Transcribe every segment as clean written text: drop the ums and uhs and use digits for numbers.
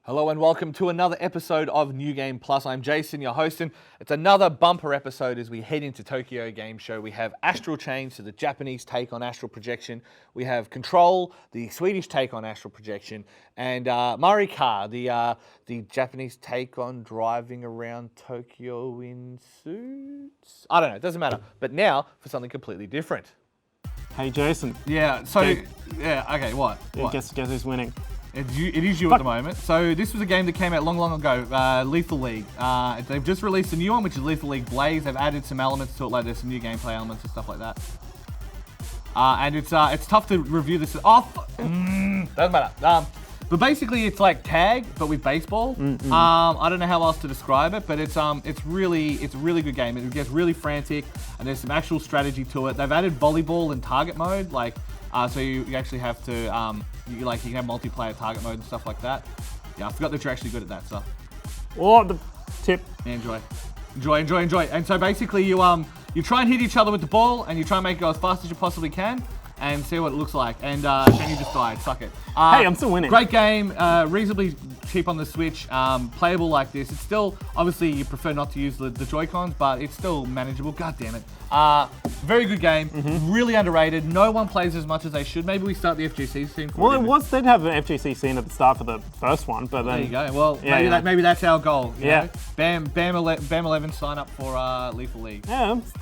Hello and welcome to another episode of New Game Plus. I'm Jason, your host, and it's another bumper episode as we head into Tokyo Game Show. We have Astral Chain, so the Japanese take on astral projection. We have Control, the Swedish take on astral projection, and Maricar, the Japanese take on driving around Tokyo in suits. I don't know, it doesn't matter. But now for something completely different. Hey Jason. Yeah. So okay. What? Guess who's winning? It is you at the moment. So this was a game that came out long ago, Lethal League. They've just released a new one, which is Lethal League Blaze. They've added some elements to it, like there's some new gameplay elements and stuff like that. And it's tough to review this. Doesn't matter. But basically, it's like tag, but with baseball. I don't know how else to describe it, but it's a really good game. It gets really frantic, and there's some actual strategy to it. They've added volleyball and target mode, so you actually have to you can have multiplayer target mode and stuff like that. Yeah, I forgot that you're actually good at that stuff. Oh, the tip. Yeah, enjoy. And so basically, you try and hit each other with the ball, and you try and make it go as fast as you possibly can, and see what it looks like. And then you just die. Suck it. Hey, I'm still winning. Great game. Reasonably cheap on the Switch. Playable like this. It's still, obviously, you prefer not to use the Joy-Cons, but it's still manageable. God damn it. Very good game. Really underrated. No one plays as much as they should. Maybe we start the FGC scene. Well, they'd have an FGC scene at the start for the first one, but then... There you go. Well, maybe that's our goal. You know? Bam 11 sign up for Lethal League. Yeah, it's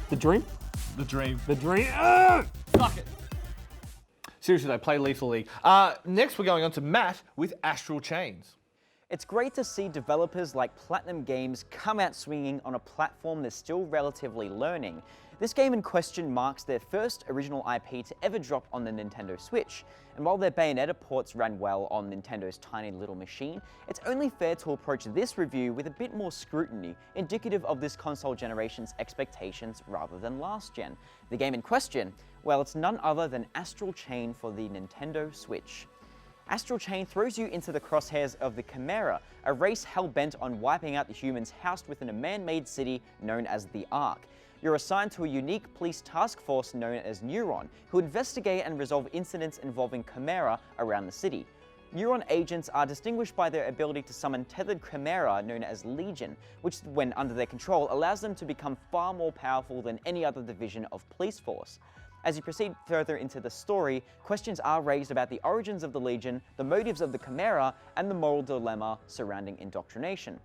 the dream. The dream. Fuck it. Seriously though, play Lethal League. Next we're going on to Matt with Astral Chains. It's great to see developers like Platinum Games come out swinging on a platform they're still relatively learning. This game in question marks their first original IP to ever drop on the Nintendo Switch, and while their Bayonetta ports ran well on Nintendo's tiny little machine, it's only fair to approach this review with a bit more scrutiny, indicative of this console generation's expectations rather than last gen. The game in question, well, it's none other than Astral Chain for the Nintendo Switch. Astral Chain throws you into the crosshairs of the Chimera, a race hell-bent on wiping out the humans housed within a man-made city known as the Ark. You're assigned to a unique police task force known as Neuron, who investigate and resolve incidents involving Chimera around the city. Neuron agents are distinguished by their ability to summon tethered Chimera known as Legion, which, when under their control, allows them to become far more powerful than any other division of police force. As you proceed further into the story, questions are raised about the origins of the Legion, the motives of the Chimera, and the moral dilemma surrounding indoctrination.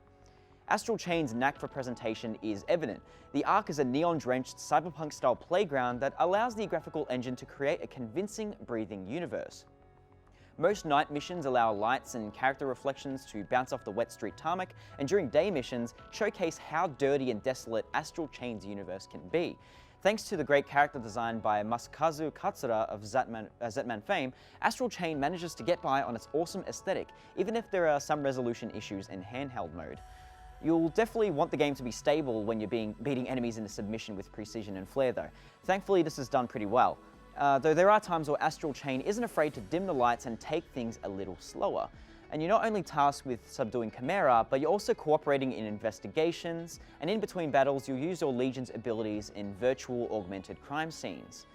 Astral Chain's knack for presentation is evident. The Ark is a neon-drenched, cyberpunk-style playground that allows the graphical engine to create a convincing, breathing universe. Most night missions allow lights and character reflections to bounce off the wet street tarmac, and during day missions, showcase how dirty and desolate Astral Chain's universe can be. Thanks to the great character design by Masakazu Katsura of Zetman fame, Astral Chain manages to get by on its awesome aesthetic, even if there are some resolution issues in handheld mode. You'll definitely want the game to be stable when you're beating enemies into submission with precision and flair though. Thankfully this is done pretty well. Though there are times where Astral Chain isn't afraid to dim the lights and take things a little slower. And you're not only tasked with subduing Chimera, but you're also cooperating in investigations, and in between battles you'll use your Legion's abilities in virtual augmented crime scenes,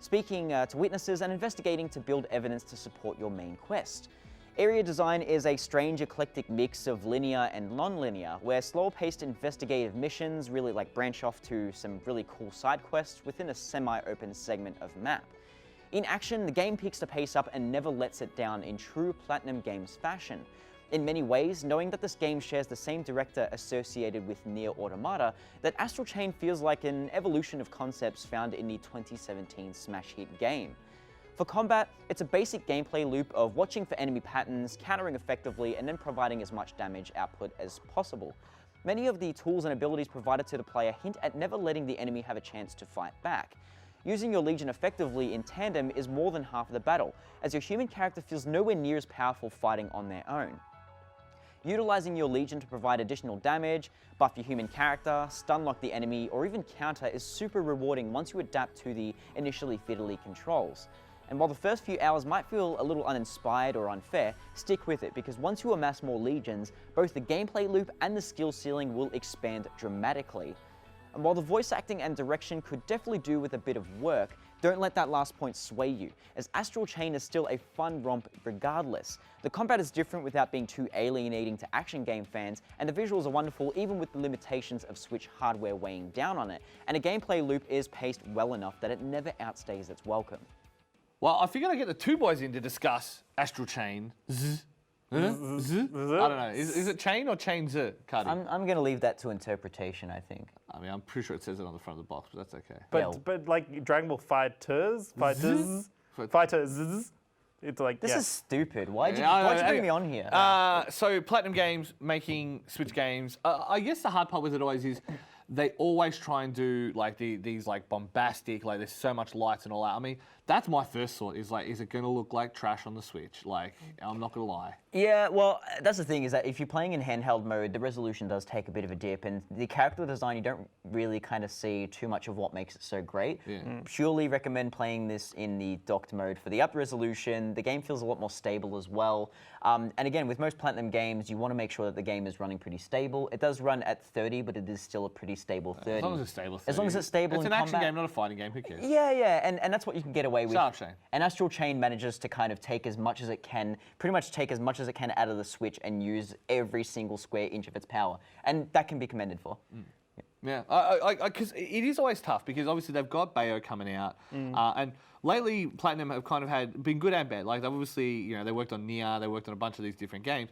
speaking to witnesses and investigating to build evidence to support your main quest. Area design is a strange eclectic mix of linear and non-linear, where slower-paced investigative missions really branch off to some really cool side quests within a semi-open segment of map. In action, the game picks the pace up and never lets it down in true Platinum Games fashion. In many ways, knowing that this game shares the same director associated with Nier Automata, that Astral Chain feels like an evolution of concepts found in the 2017 smash hit game. For combat, it's a basic gameplay loop of watching for enemy patterns, countering effectively, and then providing as much damage output as possible. Many of the tools and abilities provided to the player hint at never letting the enemy have a chance to fight back. Using your Legion effectively in tandem is more than half of the battle, as your human character feels nowhere near as powerful fighting on their own. Utilizing your Legion to provide additional damage, buff your human character, stun-lock the enemy, or even counter is super rewarding once you adapt to the initially fiddly controls. And while the first few hours might feel a little uninspired or unfair, stick with it, because once you amass more Legions, both the gameplay loop and the skill ceiling will expand dramatically. And while the voice acting and direction could definitely do with a bit of work, don't let that last point sway you, as Astral Chain is still a fun romp regardless. The combat is different without being too alienating to action game fans, and the visuals are wonderful even with the limitations of Switch hardware weighing down on it, and a gameplay loop is paced well enough that it never outstays its welcome. Well, I figured I'd get the two boys in to discuss Astral Chain. I don't know. Is it chain or chain z, Cardi? I'm going to leave that to interpretation, I think. I mean, I'm pretty sure it says it on the front of the box, but that's okay. But like Dragon Ball Fighters, it's like This yeah. is stupid. Why'd you bring me on here? So Platinum Games making Switch games. I guess the hard part with it always is they always try and do like these like bombastic, like there's so much lights and all that. I mean, that's my first thought is like, is it going to look like trash on the Switch? Like, I'm not going to lie. Yeah, well, that's the thing is that if you're playing in handheld mode, the resolution does take a bit of a dip, and the character design, you don't really kind of see too much of what makes it so great. Yeah. Purely recommend playing this in the docked mode for the up resolution. The game feels a lot more stable as well. And again, with most Platinum games, you want to make sure that the game is running pretty stable. It does run at 30, but it is still a pretty stable 30. As long as it's stable. 30. As long as it's stable It's in an action combat. game, not a fighting game. Who cares? Yeah, and that's what you can get away with. Sharp Chain. And Astral Chain manages to kind of take as much as it can, pretty much take as much as it can out of the Switch and use every single square inch of its power. And that can be commended for. Yeah, because it is always tough because obviously they've got Bayo coming out, and lately Platinum have kind of been good and bad. Like they've obviously, they worked on Nier, they worked on a bunch of these different games,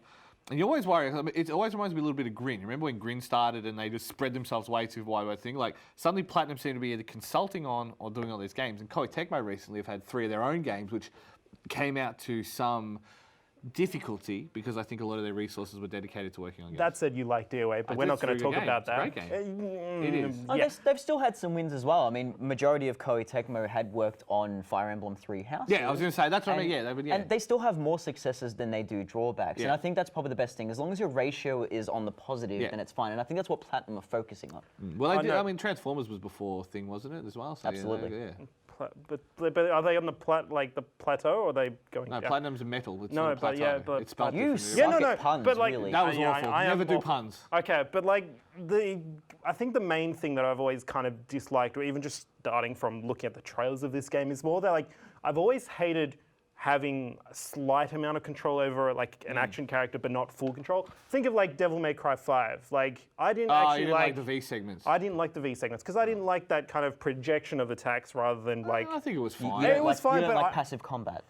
and you always worry. I mean, it always reminds me a little bit of Grin. Remember when Grin started and they just spread themselves way too wide thing? Like suddenly Platinum seem to be either consulting on or doing all these games. And Koei Tecmo recently have had 3 of their own games, which came out to some difficulty because I think a lot of their resources were dedicated to working on games. That said, you like DOA, but we're not going to talk about that. It's a great game. It is. Oh, Yeah. they've still had some wins as well. I mean, majority of Koei Tecmo had worked on Fire Emblem 3 Houses. Yeah, I was going to say, that's what I mean, yeah. And they still have more successes than they do drawbacks. Yeah. And I think that's probably the best thing. As long as your ratio is on the positive, Yeah. then it's fine. And I think that's what Platinum are focusing on. Well, they did, no. I mean, Transformers was before Thing, wasn't it, as well? So, Absolutely. Yeah. But are they on the plateau, or are they going? No, yeah. Platinum's a metal. It's No, not a but yeah, plateau. but- It's spelled You differently. suck no, at puns, but, like, really. That was Yeah, awful. I am Never do awful. puns. Okay, but like I think the main thing that I've always kind of disliked, or even just starting from looking at the trailers of this game, is more that like I've always hated having a slight amount of control over like an action character, but not full control. Think of like Devil May Cry 5. Like I didn't Oh, actually you didn't like the V segments. I didn't like the V segments because I didn't like that kind of projection of attacks rather than like. I think it was fine. You It don't was like, fine, you don't but like I- passive combat.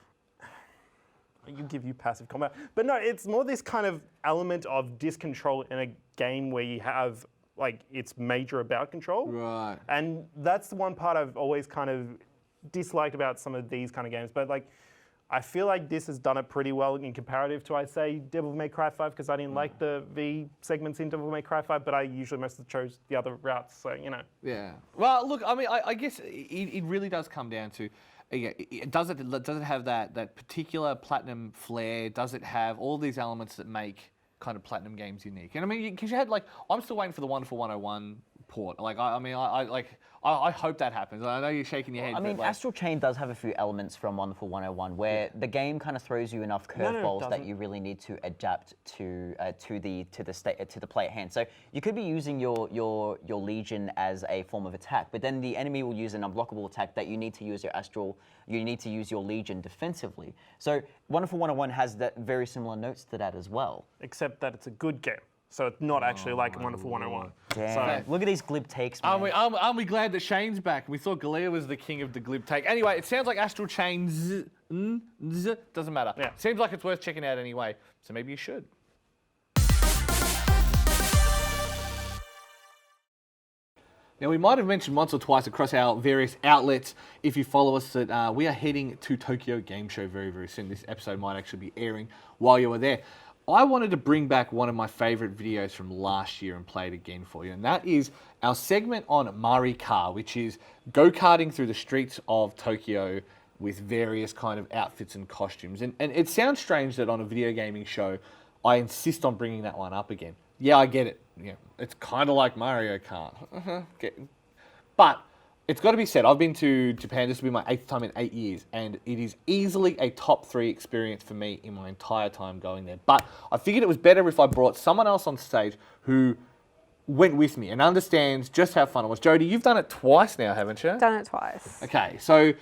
You passive combat. But no, it's more this kind of element of discontrol in a game where you have like it's major about control. Right. And that's the one part I've always kind of disliked about some of these kind of games. But like I feel like this has done it pretty well in comparative to, I'd say, Devil May Cry 5, because I didn't like the V segments in Devil May Cry 5, but I usually mostly chose the other routes, so, Yeah. Well, look, I mean, I guess it really does come down to, does it have that particular Platinum flair? Does it have all these elements that make kind of Platinum games unique? And I mean, because you had like, I'm still waiting for the Wonderful 101 port. Like, I hope that happens. I know you're shaking your head. I mean, but like, Astral Chain does have a few elements from Wonderful 101 where the game kind of throws you enough no, it curveballs that doesn't. you really need to adapt to the player hand. So you could be using your Legion as a form of attack, but then the enemy will use an unblockable attack that you need to use your Legion defensively. So Wonderful 101 has that very similar notes to that as well. except that it's a good game. So it's not actually like a Wonderful 101. Damn. Look at these glib takes, man. aren't we glad that Shane's back? We thought Galea was the king of the glib take. Anyway, it sounds like Astral Chain doesn't matter. Yeah. Seems like it's worth checking out anyway, so maybe you should. Now, we might have mentioned once or twice across our various outlets, if you follow us, that we are heading to Tokyo Game Show very, very soon. This episode might actually be airing while you are there. I wanted to bring back one of my favorite videos from last year and play it again for you, and that is our segment on Maricar, which is go-karting through the streets of Tokyo with various kind of outfits and costumes. And it sounds strange that on a video gaming show, I insist on bringing that one up again. Yeah, I get it. It's kind of like Mario Kart. But it's got to be said, I've been to Japan. This will be my 8th time in 8 years, and it is easily a top 3 experience for me in my entire time going there. But I figured it was better if I brought someone else on stage who went with me and understands just how fun it was. Jodie, you've done it twice now, haven't you? Done it twice. Okay, so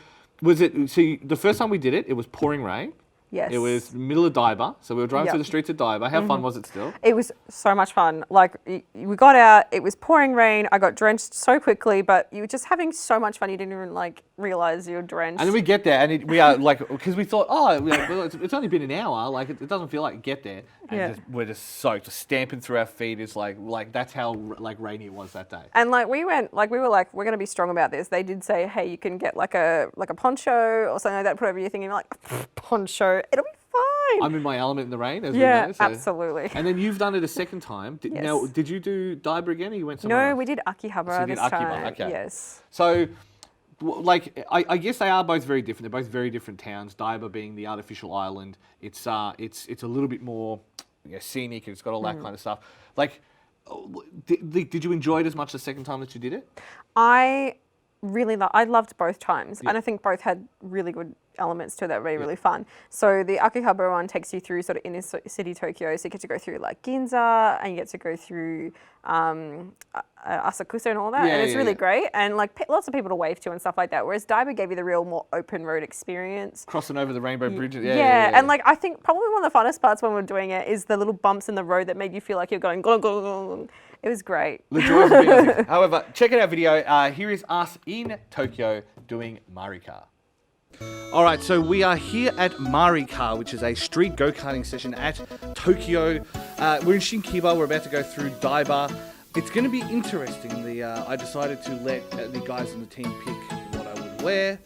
the first time we did it, it was pouring rain. Yes. It was middle of Daiba, so we were driving Yep. through the streets of Daiba. How fun was it still? It was so much fun. Like, we got out, it was pouring rain, I got drenched so quickly, but you were just having so much fun, you didn't even, like, realize you were drenched. And then we get there, and we are like, because we thought, oh, well, it's only been an hour, like it doesn't feel like get there, and Yeah. we're just soaked, just stamping through our feet. It's like that's how like rainy it was that day. And like we were we're gonna be strong about this. They did say, hey, you can get like a poncho or something like that, put over your thing, and you're like, poncho, it'll be fine. I'm in my element in the rain, as Yeah, we know. So. absolutely. And then you've done it a second time. Yes. Now, did you do Daiba again, or you went somewhere No, else? we did Akihabara So you did this Akiba, time. okay. Yes. So, like, I guess they are both very different. They're both very different towns. Daiba being the artificial island, it's a little bit more scenic. It's got all that kind of stuff. Like, did you enjoy it as much the second time that you did it? I loved both times, and I think both had really good elements to it that were really fun. So the Akihabara one takes you through sort of inner city Tokyo, so you get to go through like Ginza, and you get to go through Asakusa and all that, and it's really great, and like lots of people to wave to and stuff like that. Whereas Daiba gave you the real more open road experience. Crossing over the rainbow bridges. And like I think probably one of the funnest parts when we're doing it is the little bumps in the road that made you feel like you're going gong, gong, gong. It was great. The joy of being on it. However, check out our video. Here is us in Tokyo doing Maricar. All right, so we are here at Maricar, which is a street go-karting session at Tokyo. We're in Shinkiba. We're about to go through Daiba. It's going to be interesting. I decided to let the guys on the team pick what I would wear.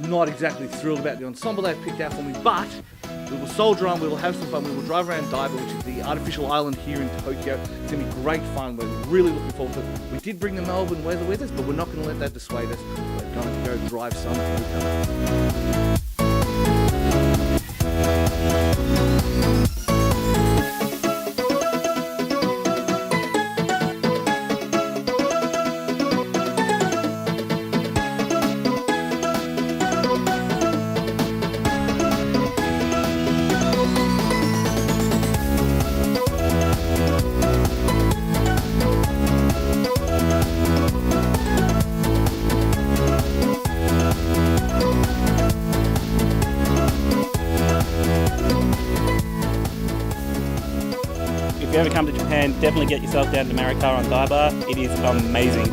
Not exactly thrilled about the ensemble they've picked out for me, but we will soldier on, we will have some fun, we will drive around Daiba, which is the artificial island here in Tokyo. It's going to be great fun, we're really looking forward to it. We did bring the Melbourne weather with us, but we're not going to let that dissuade us. We're going to go drive some Tokyo. If you ever come to Japan, definitely get yourself down to Maricar on Daiba. It is amazing.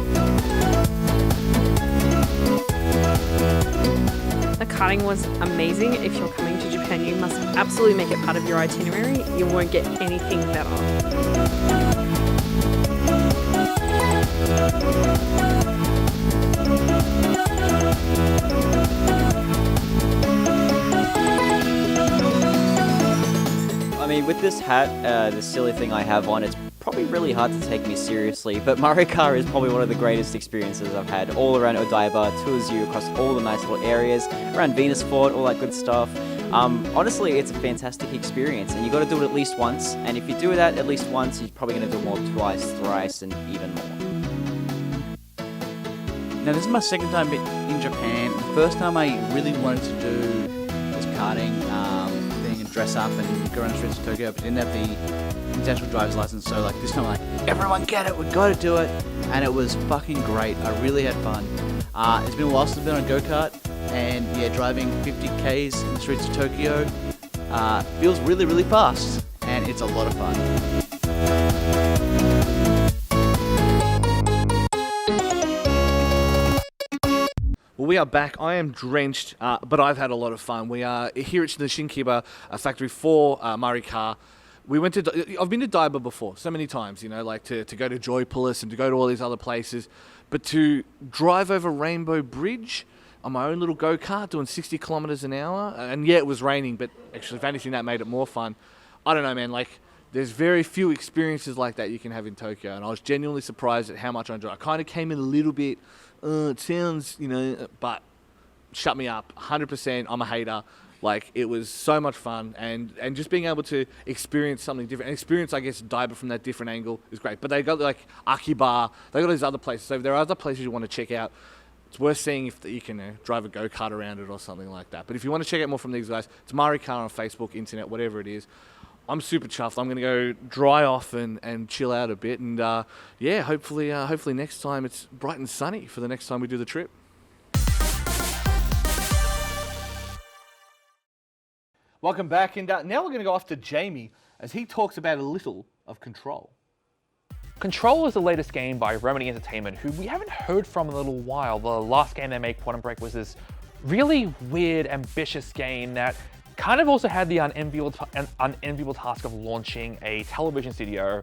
The karting was amazing. If you're coming to Japan, you must absolutely make it part of your itinerary. You won't get anything better. I mean, with this hat, this silly thing I have on, it's probably really hard to take me seriously, but Maricar is probably one of the greatest experiences I've had all around Odaiba, tours you across all the nice little areas, around Venus Fort, all that good stuff. Honestly, it's a fantastic experience, and you got to do it at least once, and if you do that at least once, you're probably going to do it more twice, thrice, and even more. Now, this is my second time in Japan. The first time I really wanted to do was karting, being a dress up and go around the streets of Tokyo, but didn't have the international driver's license. So like this time, I'm like, everyone get it, we got to do it, and it was fucking great. I really had fun. It's been a while since I've been on a go-kart, and yeah, driving 50 k's in the streets of Tokyo feels really, really fast, and it's a lot of fun. Well, we are back. I am drenched, but I've had a lot of fun. We are here at the Shinkiba factory for Maricar. We went to. I've been to Daiba before, so many times. You know, like to go to Joypolis and to go to all these other places, but to drive over Rainbow Bridge on my own little go-kart doing 60 kilometers an hour, and yeah, it was raining, but actually, if anything, that made it more fun. I don't know, man. Like, there's very few experiences like that you can have in Tokyo, and I was genuinely surprised at how much I enjoyed. I kind of came in a little bit. It sounds, but shut me up. 100%. I'm a hater. Like, it was so much fun, and just being able to experience something different, and experience, I guess, Daiba from that different angle is great. But they got like Akiba, they got these other places. So if there are other places you want to check out, it's worth seeing if you can drive a go-kart around it or something like that. But if you want to check out more from these guys, it's Maricar on Facebook, internet, whatever it is. I'm super chuffed. I'm going to go dry off and chill out a bit. And yeah, hopefully next time it's bright and sunny for the next time we do the trip. Welcome back. And now we're going to go off to Jamie as he talks about a little of Control. Control is the latest game by Remedy Entertainment, who we haven't heard from in a little while. The last game they made, Quantum Break, was this really weird, ambitious game that kind of also had the unenviable task of launching a television studio,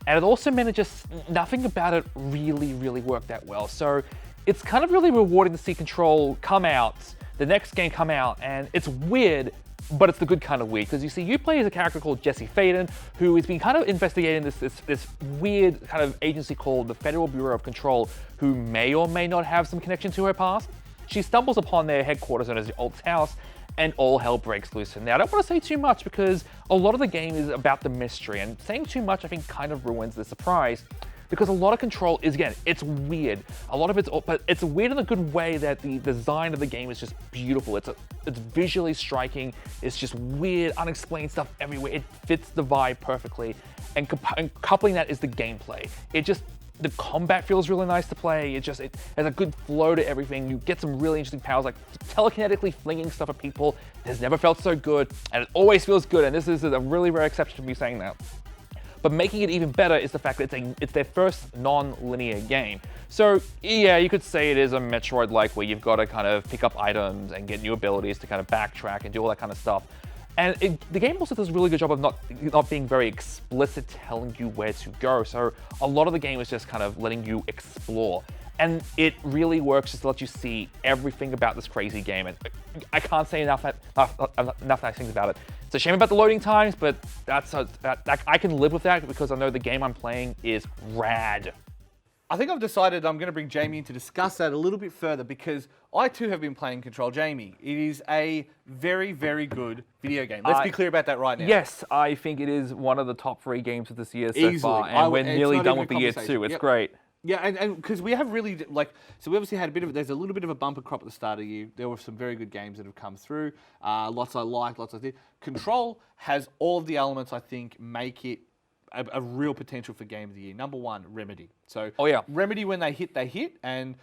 and it also meant it just nothing about it really worked that well. So it's kind of really rewarding to see Control come out, the next game come out, and it's weird, but it's the good kind of weird, because you play as a character called Jesse Faden, who has been kind of investigating this weird kind of agency called the Federal Bureau of Control, who may or may not have some connection to her past. She stumbles upon their headquarters known as the Alt's house, and all hell breaks loose. And now I don't want to say too much because a lot of the game is about the mystery, and saying too much I think kind of ruins the surprise. Because a lot of Control is, again, it's weird. A lot of it's, but it's weird in a good way that the design of the game is just beautiful. It's visually striking. It's just weird, unexplained stuff everywhere. It fits the vibe perfectly. And coupling that is the gameplay. The combat feels really nice to play. It has a good flow to everything. You get some really interesting powers, like telekinetically flinging stuff at people. It's never felt so good, and it always feels good. And this is a really rare exception to me saying that. But making it even better is the fact that it's their first non-linear game. So yeah, you could say it is a Metroid-like where you've got to kind of pick up items and get new abilities to kind of backtrack and do all that kind of stuff. And the game also does a really good job of not being very explicit, telling you where to go. So a lot of the game is just kind of letting you explore. And it really works just to let you see everything about this crazy game. And I can't say enough nice things about it. It's a shame about the loading times, but I can live with that because I know the game I'm playing is rad. I think I've decided I'm going to bring Jamie in to discuss that a little bit further because I too have been playing Control. Jamie, it is a very good video game. Let's be clear about that right now. Yes, I think it is one of the top 3 games of this year so Easily. far, and we're nearly done with the year 2. It's great. Yeah, and because we have really, so we obviously had there's a little bit of a bumper crop at the start of the year. There were some very good games that have come through. Lots I like, lots I did. Control has all of the elements I think make it a real potential for Game of the Year. Number 1, Remedy. So Remedy, when they hit, and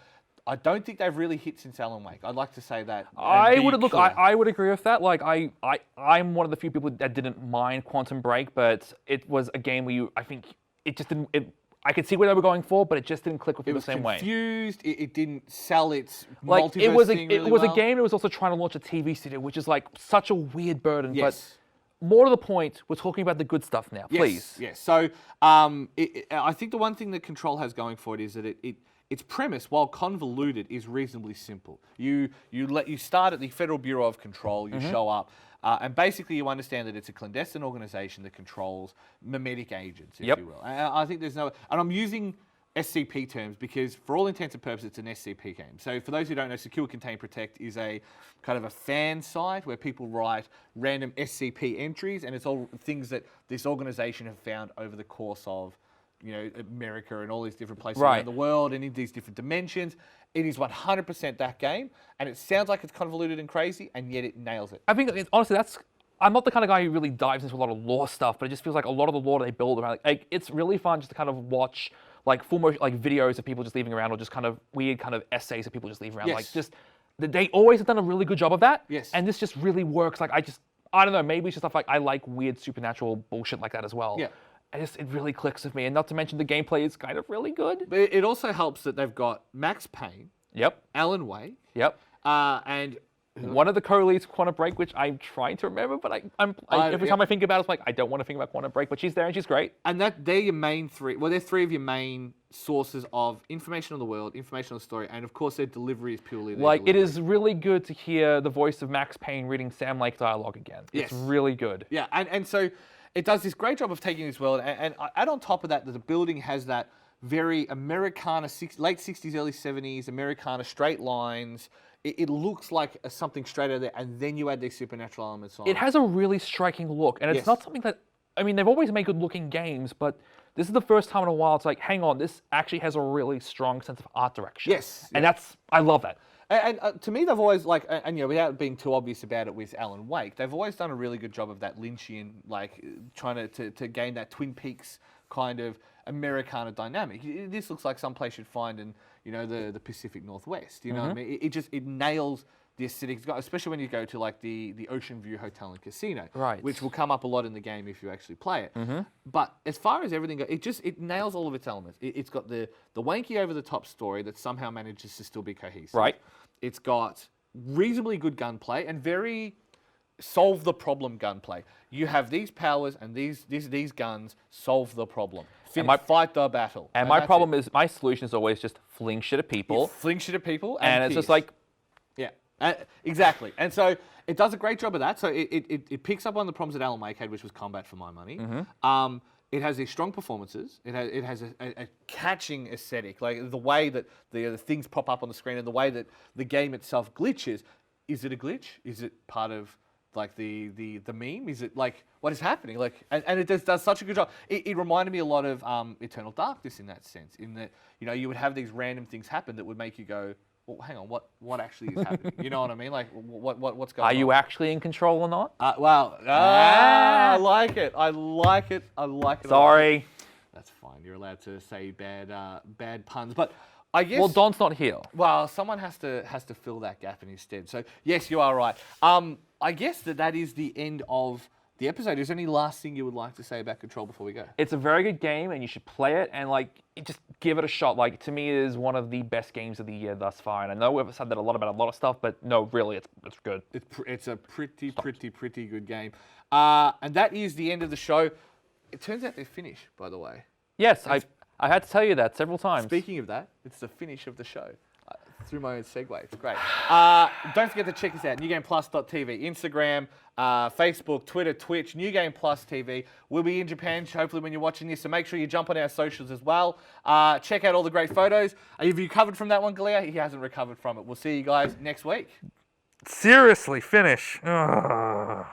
I don't think they've really hit since Alan Wake. I'd like to say that. I would agree with that. Like I'm one of the few people that didn't mind Quantum Break, but it was a game where I think it just didn't. I could see where they were going for, but it just didn't click with me the same way. It was confused. It didn't sell its multiverse thing really It was well. a game that was also trying to launch a TV studio, which is like such a weird burden. Yes. But more to the point, we're talking about the good stuff now, please. Yes. So I think the one thing that Control has going for it is that its premise, while convoluted, is reasonably simple. You start at the Federal Bureau of Control. You show up. And basically, you understand that it's a clandestine organization that controls mimetic agents, if you will. And I think there's and I'm using SCP terms because, for all intents and purposes, it's an SCP game. So, for those who don't know, Secure, Contain, Protect is a kind of a fan site where people write random SCP entries, and it's all things that this organization have found over the course of, America and all these different places around the world and in these different dimensions. It is 100% that game, and it sounds like it's convoluted and crazy, and yet it nails it. I think, honestly, I'm not the kind of guy who really dives into a lot of lore stuff, but it just feels like a lot of the lore they build around, it's really fun just to kind of watch, full motion, videos of people just leaving around, or just kind of weird kind of essays of people just leaving around. Yes. They always have done a really good job of that. Yes. And this just really works. I don't know, maybe it's just stuff I like weird supernatural bullshit like that as well. Yeah. It really clicks with me, and not to mention the gameplay is kind of really good. But it also helps that they've got Max Payne, Alan Wake, and one of the co-leads, Quantum Break, which I'm trying to remember, but every time I think about it, it's like I don't want to think about Quantum Break, but she's there and she's great. And they're your main 3. Well, they're 3 of your main sources of information on the world, information on the story, and of course their delivery is purely their delivery. It is really good to hear the voice of Max Payne reading Sam Lake dialogue again. It's really good. Yeah, and so it does this great job of taking this world, and add on top of that, the building has that very Americana, late 60s, early 70s, Americana straight lines. It looks like something straight out of there, and then you add these supernatural elements on. It has a really striking look, and it's not something that, they've always made good-looking games, but this is the first time in a while it's like, hang on, this actually has a really strong sense of art direction. Yes. And I love that. And to me, they've always and without being too obvious about it with Alan Wake, they've always done a really good job of that Lynchian, trying to gain that Twin Peaks kind of Americana dynamic. This looks like some place you'd find in the Pacific Northwest. You know what I mean? It nails the aesthetic, especially when you go to the Ocean View Hotel and Casino, Right. which will come up a lot in the game if you actually play it. But as far as everything goes, it nails all of its elements. It's got the wanky over the top story that somehow manages to still be cohesive. Right. It's got reasonably good gunplay and very solve the problem gunplay. You have these powers and these guns solve the problem. Fight the battle. And my problem is, my solution is always just fling shit at people. Fling shit at people, and it's just like, yeah, exactly. And so it does a great job of that. So it picks up on the problems that Alan Wake had, which was combat for my money. It has these strong performances. It has a catching aesthetic, like the way that the things pop up on the screen and the way that the game itself glitches. Is it a glitch? Is it part of the meme? Is it what is happening? And it does such a good job. It reminded me a lot of Eternal Darkness in that sense, in that you would have these random things happen that would make you go, well, hang on, what actually is happening? You know what I mean? What's going on? are you actually in control or not? I like it. I like it. Sorry. That's fine. You're allowed to say bad puns, but I guess. Well, Don's not here. Well, someone has to fill that gap in his stead. So yes, you are right. I guess that is the end of the episode. Is there any last thing you would like to say about Control before we go? It's a very good game, and you should play it, and just give it a shot. To me, it is one of the best games of the year thus far. And I know we've said that a lot about a lot of stuff, but no, really, it's good. It's a pretty good game. And that is the end of the show. It turns out they're finished, by the way. Yes, I had to tell you that several times. Speaking of that, it's the finish of the show. Through my own segue. It's great. Don't forget to check us out, newgameplus.tv, Instagram, Facebook, Twitter, Twitch, New Game Plus TV. We'll be in Japan, hopefully, when you're watching this, so make sure you jump on our socials as well. Check out all the great photos. Have you recovered from that one, Galea? He hasn't recovered from it. We'll see you guys next week. Seriously, finish. Ugh.